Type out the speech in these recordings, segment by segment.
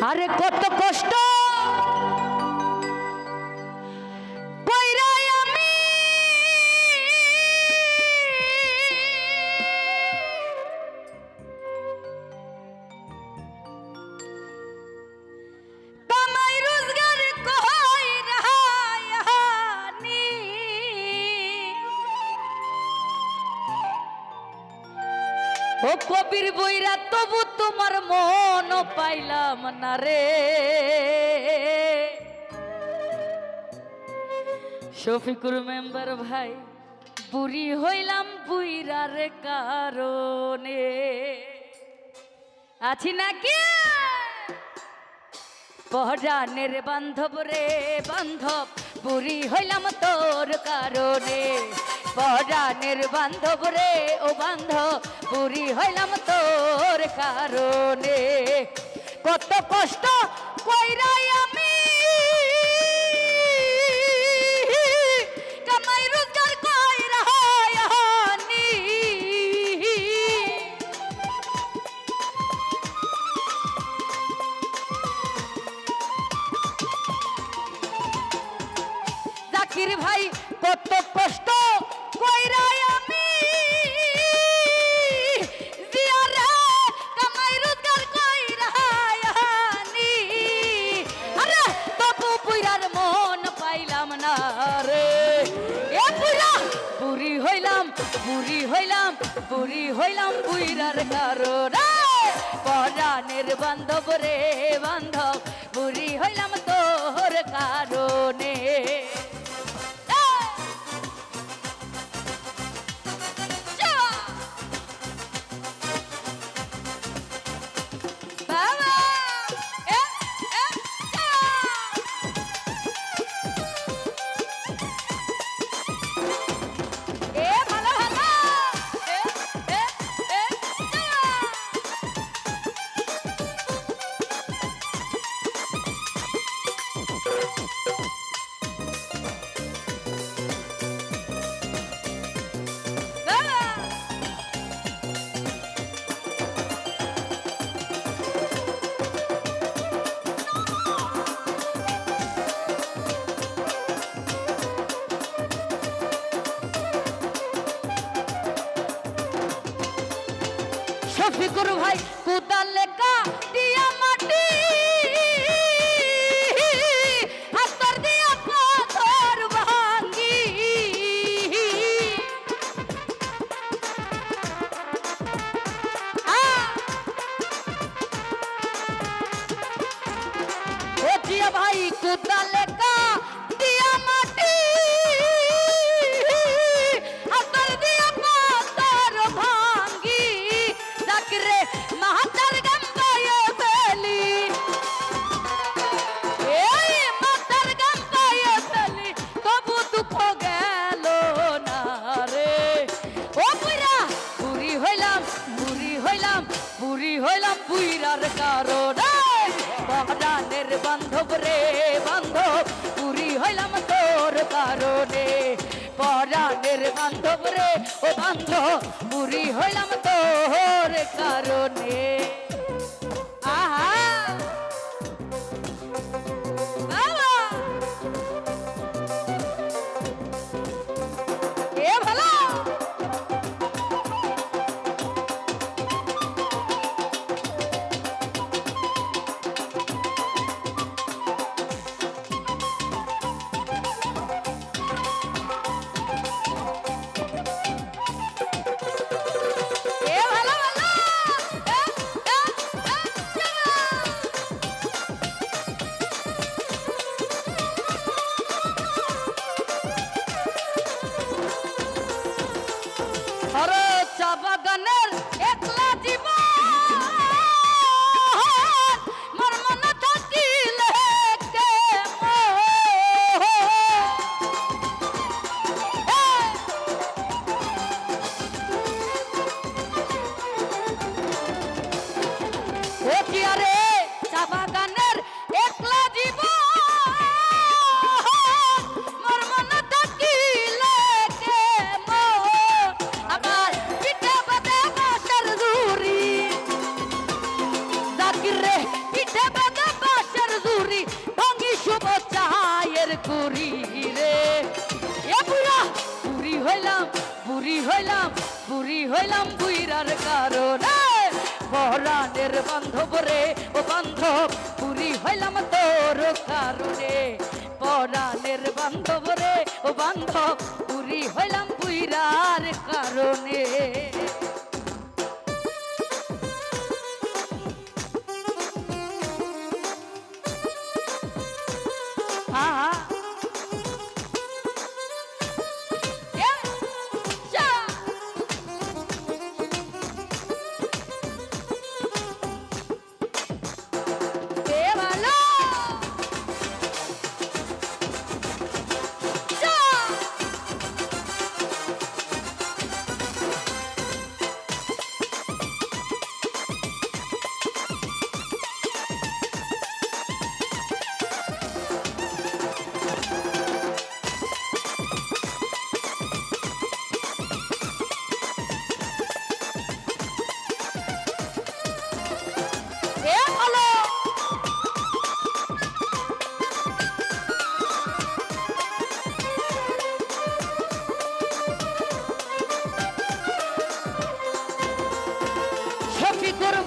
আরে কত কষ্ট কইরাই আমি কামাই রোজগার কইরানি ও কবির বইরা তবু তোমার মন পাইলাম না রে শফিকুর মেম্বার ভাই বুড়ি হইলাম বুইরার কারণে আছি নাকি পহরানের বান্ধব রে বান্ধব বুড়ি হইলাম তোর কারণে পহরানের বান্ধব রে ও বান্ধব বুড়ি হইলাম তোর কারণে কত কষ্ট কইরাই আমি কামাই রোজগার কইরানি জাকির ভাই কত কষ্ট কইরাই আমি জিয়ারে কামাই রোজগার কইরানি আরে তবু বুইরার মন পাইলাম না রে এ বুইরা বুড়ি হইলাম বুড়ি হইলাম বুড়ি হইলাম বুইরার কারণে পরাণের বান্ধব রে বান্ধব বুড়ি হইলাম তোর কারণে শফিকুর ভাই কুদালে কাটিয়া মাটি হাতর দিয়া পাথর ভাঙ্গি ও জিয়া ভাই কুদালে কাটিয়া মাটি হাতর দিয়া পাথর ভাঙ্গি রে মাতার গান গায়ে ফেলি এই মাতার গান গায়ে ফেলি তবু দুঃখ গেল না রে ও বুইরা বুড়ি হইলাম বুড়ি হইলাম বুড়ি হইলাম বুইরার কারণে পহরানের বান্ধব রে বান্ধব বুড়ি হইলাম তোর কারণে পরাণের বান্ধব রে ও বান্ধব বুড়ি হইলাম তোর কারণে আহা বাবা এ ভালো এ ভালো ভালো হইলাম বুড়ি হইলাম বুইরার কারণে পরাণের বান্ধব রে ও বান্ধব বুড়ি হইলাম তোর কারণে পরাণের বান্ধব রে ও বান্ধব বুড়ি হইলাম বুইরার কারণে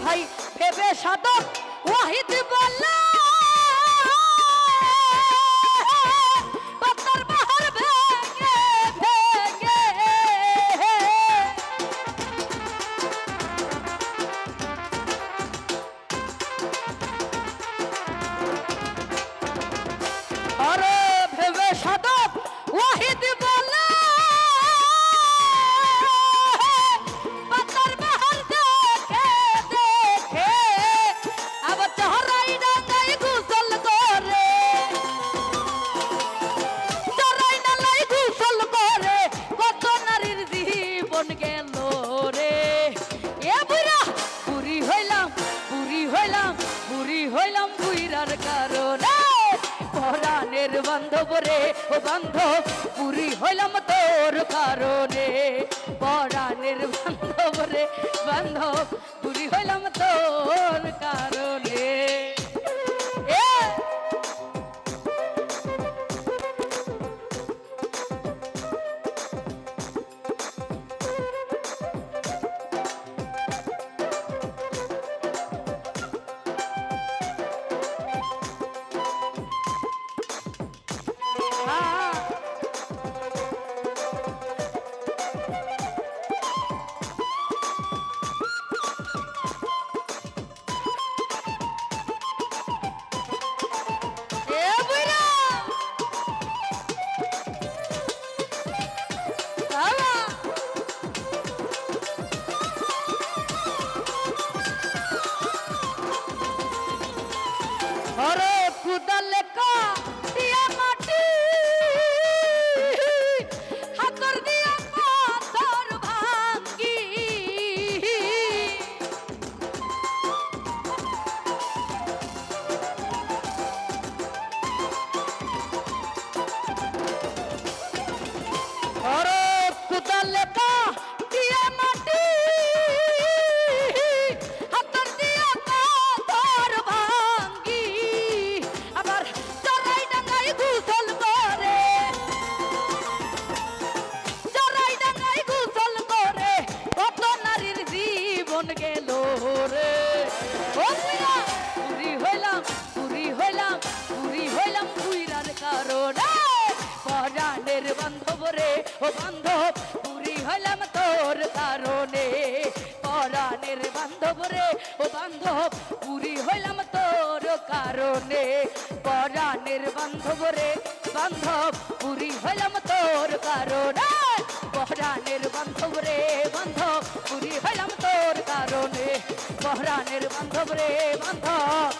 ভাই ভেবে সাধক ওয়াহিদ বললা পাতার বাহার ভেঙে ভেঙে আরে ভেবে সাধক ওয়াহিদ বললা পরাণের বান্ধব রে ও বান্ধব পুরি হইলাম তোর কারণে পরাণের বান্ধব রে বান্ধব পুরি হইলাম তোর কারণে अरे कुदल का दिया माटी हाकर दिया पाथर भांगी अरे कुदल का दिया माटी গেল রে ও পুরি হইলাম পুইরার কারণে পরাণের বান্ধব রে ও বান্ধব পুরি হইলাম তোর কারণে পরাণের বান্ধব রে ও বান্ধব পুরি হইলাম তোর কারণে পরাণের বান্ধব রে বান্ধব পুরি হইলাম তোর কারণে পরাণের বান্ধব রে বান্ধব পুরি হইলাম তোর কারণে পরাণের বান্ধব রে বান্ধব